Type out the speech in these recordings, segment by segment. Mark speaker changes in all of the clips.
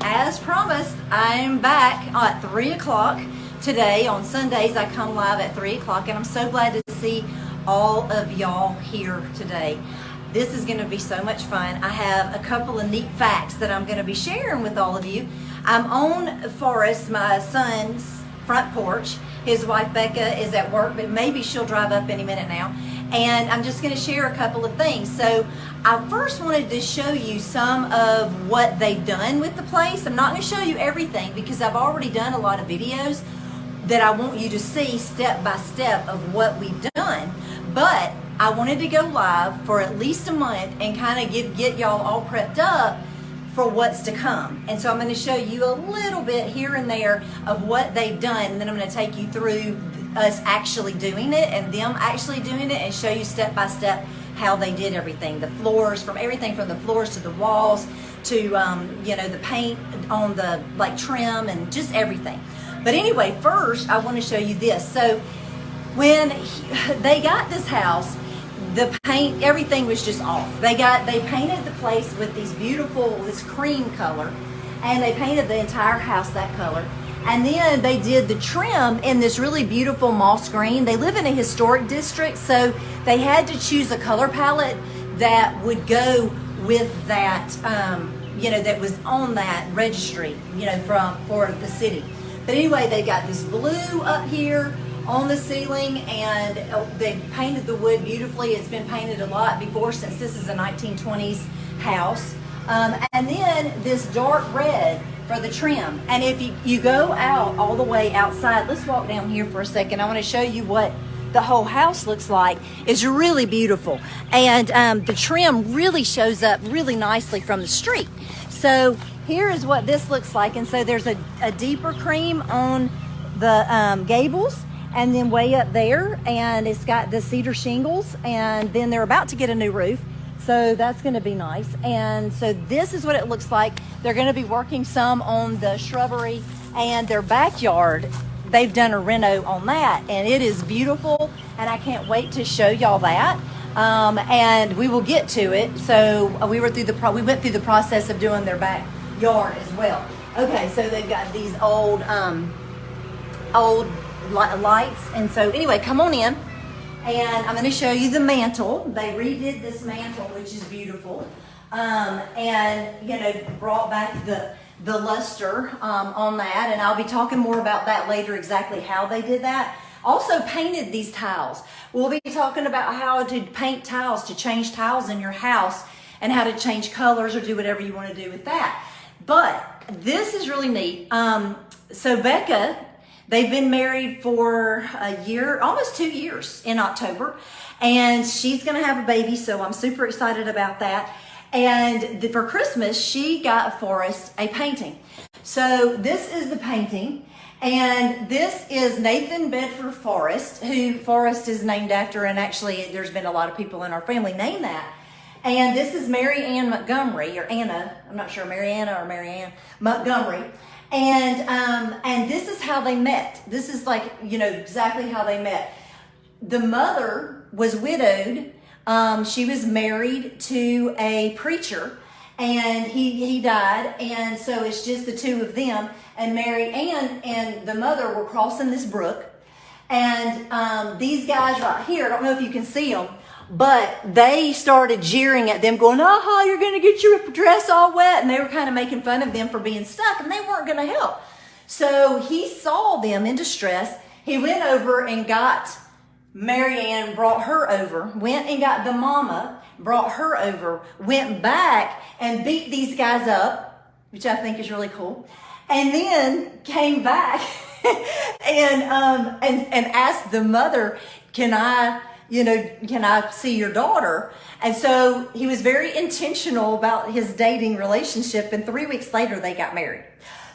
Speaker 1: As promised, I'm back at 3 o'clock today. On Sundays, I come live at 3 o'clock, and I'm so glad to see all of y'all here today. This is going to be so much fun. I have a couple of neat facts that I'm going to be sharing with all of you. I'm on Forrest, my son's front porch. His wife Becca is at work, but maybe she'll drive up any minute now. And I'm just going to share a couple of things. So I first wanted to show you some of what they've done with the place. I'm not going to show you everything because I've already done a lot of videos that I want you to see step by step of what we've done. But I wanted to go live for at least a month and kind of get y'all all prepped up for what's to come. And so I'm going to show you a little bit here and there of what they've done, and then I'm going to take you through us actually doing it and them actually doing it and show you step by step how they did everything. The floors, from everything from the floors to the walls to you know, the paint on the trim and just everything. But anyway, first I want to show you this. So when they got this house, the paint, everything was just off. They painted the place with this cream color, and they painted the entire house that color. And then they did the trim in this really beautiful moss green. They live in a historic district, so they had to choose a color palette that would go with that, you know, that was on that registry, you know, for the city. But anyway, they got this blue up here on the ceiling, and they painted the wood beautifully. It's been painted a lot before, since this is a 1920s house. And then this dark red for the trim. And if you go out all the way outside, let's walk down here for a second. I want to show you what the whole house looks like. It's really beautiful. And the trim really shows up really nicely from the street. So here is what this looks like. And so there's a deeper cream on the gables, and then way up there, and it's got the cedar shingles, and then they're about to get a new roof. So that's going to be nice. And so this is what it looks like. They're going to be working some on the shrubbery and their backyard. They've done a reno on that, and it is beautiful, and I can't wait to show y'all that. And we will get to it. So we went through the process of doing their backyard as well. Okay, so they've got these old lights, and so anyway, come on in. And I'm going to show you the mantle. They redid this mantle, which is beautiful, and you know, brought back the luster on that. And I'll be talking more about that later, exactly how they did that. Also painted these tiles. We'll be talking about how to paint tiles, to change tiles in your house, and how to change colors or do whatever you want to do with that. But this is really neat. So Becca, they've been married for a year, almost 2 years in October, and she's going to have a baby, so I'm super excited about that. And for Christmas, she got Forrest a painting. So this is the painting, and this is Nathan Bedford Forrest, who Forrest is named after, and actually there's been a lot of people in our family named that. And this is Mary Ann Montgomery, or Anna, I'm not sure, Mary Anna or Mary Ann Montgomery. And this is how they met. This is you know, exactly how they met. The mother was widowed. She was married to a preacher, and he died. And so it's just the two of them. And Mary Ann and the mother were crossing this brook. And these guys right here, I don't know if you can see them, but they started jeering at them, going, "Aha, you're going to get your dress all wet." And they were kind of making fun of them for being stuck, and they weren't going to help. So he saw them in distress. He went over and got Mary Ann, brought her over, went and got the mama, brought her over, went back and beat these guys up, which I think is really cool. And then came back and asked the mother, can I see your daughter? And so he was very intentional about his dating relationship, and 3 weeks later they got married.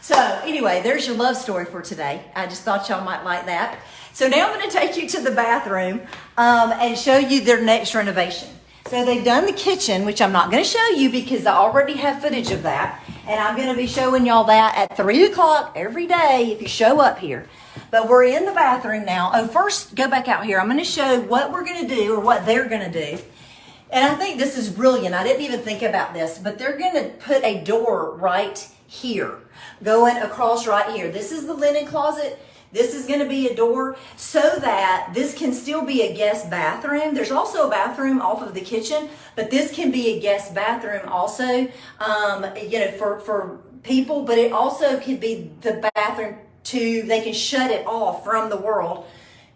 Speaker 1: So anyway, there's your love story for today. I just thought y'all might like that. So now I'm going to take you to the bathroom and show you their next renovation. So they've done the kitchen, which I'm not going to show you because I already have footage of that. And I'm going to be showing y'all that at 3 o'clock every day if you show up here. But we're in the bathroom now. Oh, first, go back out here. I'm going to show what we're going to do, or what they're going to do. And I think this is brilliant. I didn't even think about this, but they're going to put a door right here, going across right here. This is the linen closet. This is going to be a door so that this can still be a guest bathroom. There's also a bathroom off of the kitchen, but this can be a guest bathroom also, you know, for people, but it also could be the bathroom too. They can shut it off from the world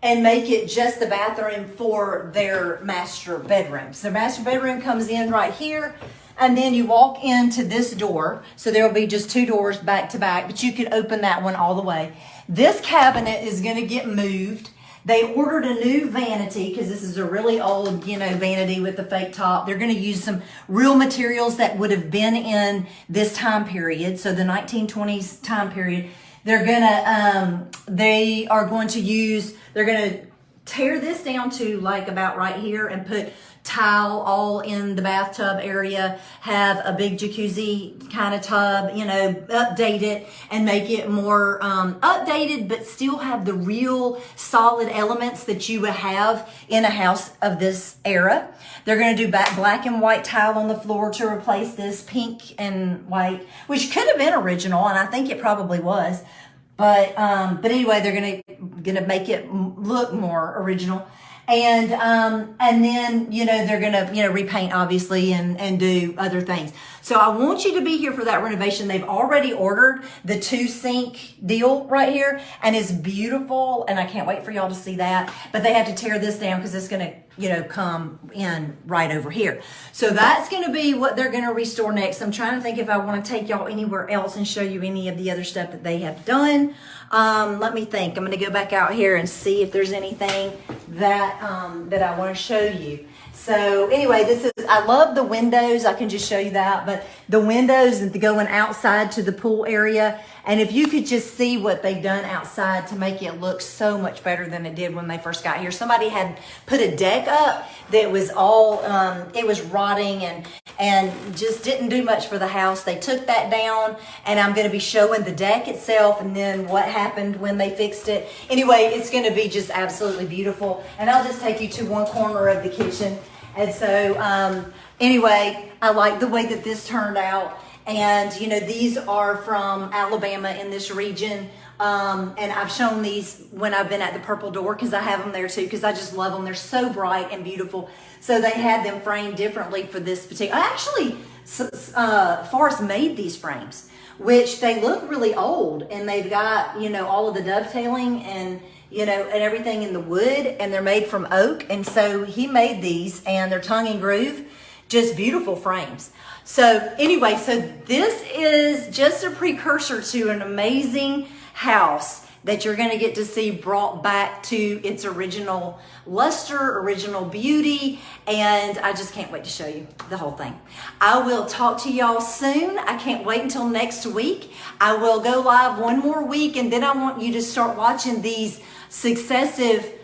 Speaker 1: and make it just the bathroom for their master bedroom. So the master bedroom comes in right here, and then you walk into this door. So there will be just 2 doors back to back, but you could open that one all the way. This cabinet is going to get moved. They ordered a new vanity because this is a really old, you know, vanity with the fake top. They're going to use some real materials that would have been in this time period. So the 1920s time period. They're going to tear this down to like about right here and put tile all in the bathtub area, have a big jacuzzi kind of tub, you know, update it and make it more updated, but still have the real solid elements that you would have in a house of this era. They're going to do black and white tile on the floor to replace this pink and white, which could have been original, and I think it probably was. But anyway, they're gonna make it look more original. And then, you know, they're gonna, you know, repaint obviously and do other things. So I want you to be here for that renovation. They've already ordered the 2 sink deal right here, and it's beautiful, and I can't wait for y'all to see that. But they have to tear this down because it's gonna, you know, come in right over here. So that's gonna be what they're gonna restore next. I'm trying to think if I want to take y'all anywhere else and show you any of the other stuff that they have done. Let me think. I'm gonna go back out here and see if there's anything that that I want to show you. So anyway, I love the windows. I can just show you that, but the windows and going outside to the pool area. And if you could just see what they've done outside to make it look so much better than it did when they first got here. Somebody had put a deck up that was all, it was rotting and just didn't do much for the house. They took that down, and I'm going to be showing the deck itself and then what happened when they fixed it. Anyway, it's going to be just absolutely beautiful. And I'll just take you to one corner of the kitchen. And so, anyway, I like the way that this turned out. And, you know, these are from Alabama in this region. And I've shown these when I've been at the Purple Door because I have them there too because I just love them. They're so bright and beautiful. So they had them framed differently for this particular. Actually, Forrest made these frames, which they look really old. And they've got, you know, all of the dovetailing and, you know, and everything in the wood. And they're made from oak. And so he made these, and they're tongue and groove. Just beautiful frames. So anyway, so this is just a precursor to an amazing house that you're going to get to see brought back to its original luster, original beauty, and I just can't wait to show you the whole thing. I will talk to y'all soon. I can't wait until next week. I will go live one more week, and then I want you to start watching these successive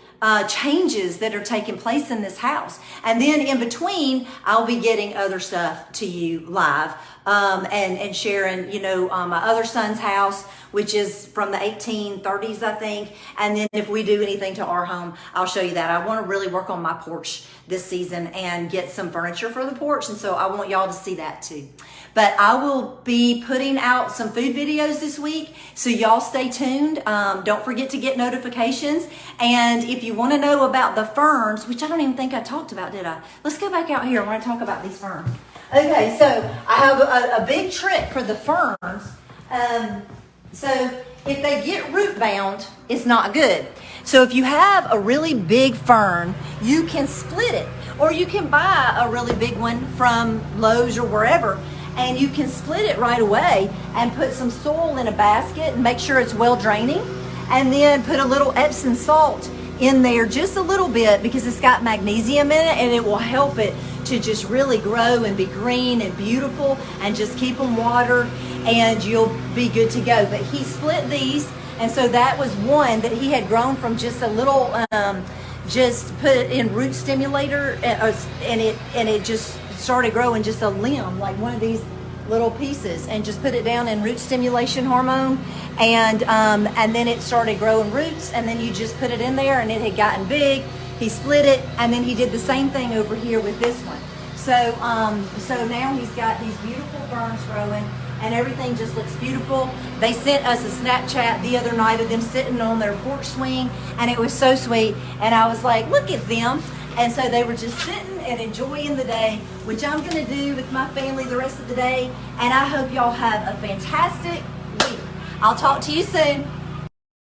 Speaker 1: changes that are taking place in this house. And then in between, I'll be getting other stuff to you live and sharing, you know, my other son's house, which is from the 1830s, I think. And then if we do anything to our home, I'll show you that. I want to really work on my porch this season and get some furniture for the porch. And so I want y'all to see that too. But I will be putting out some food videos this week, so y'all stay tuned. Don't forget to get notifications. And if you want to know about the ferns, which I don't even think I talked about, did I? Let's go back out here. I want to talk about these ferns. Okay, so I have a big trick for the ferns. So if they get root bound, it's not good. So if you have a really big fern, you can split it, or you can buy a really big one from Lowe's or wherever, and you can split it right away and put some soil in a basket and make sure it's well draining, and then put a little Epsom salt in there, just a little bit, because it's got magnesium in it, and it will help it to just really grow and be green and beautiful, and just keep them watered, and you'll be good to go. But he split these, and so that was one that he had grown from just a little, just put it in root stimulator, and it just started growing just a limb, like one of these little pieces, and just put it down in root stimulation hormone, and then it started growing roots, and then you just put it in there, and it had gotten big. He split it, and then he did the same thing over here with this one. So so now he's got these beautiful ferns growing, and everything just looks beautiful. They sent us a Snapchat the other night of them sitting on their porch swing, and it was so sweet. And I was like, look at them. And so they were just sitting and enjoying the day, which I'm going to do with my family the rest of the day. And I hope y'all have a fantastic week. I'll talk to you soon.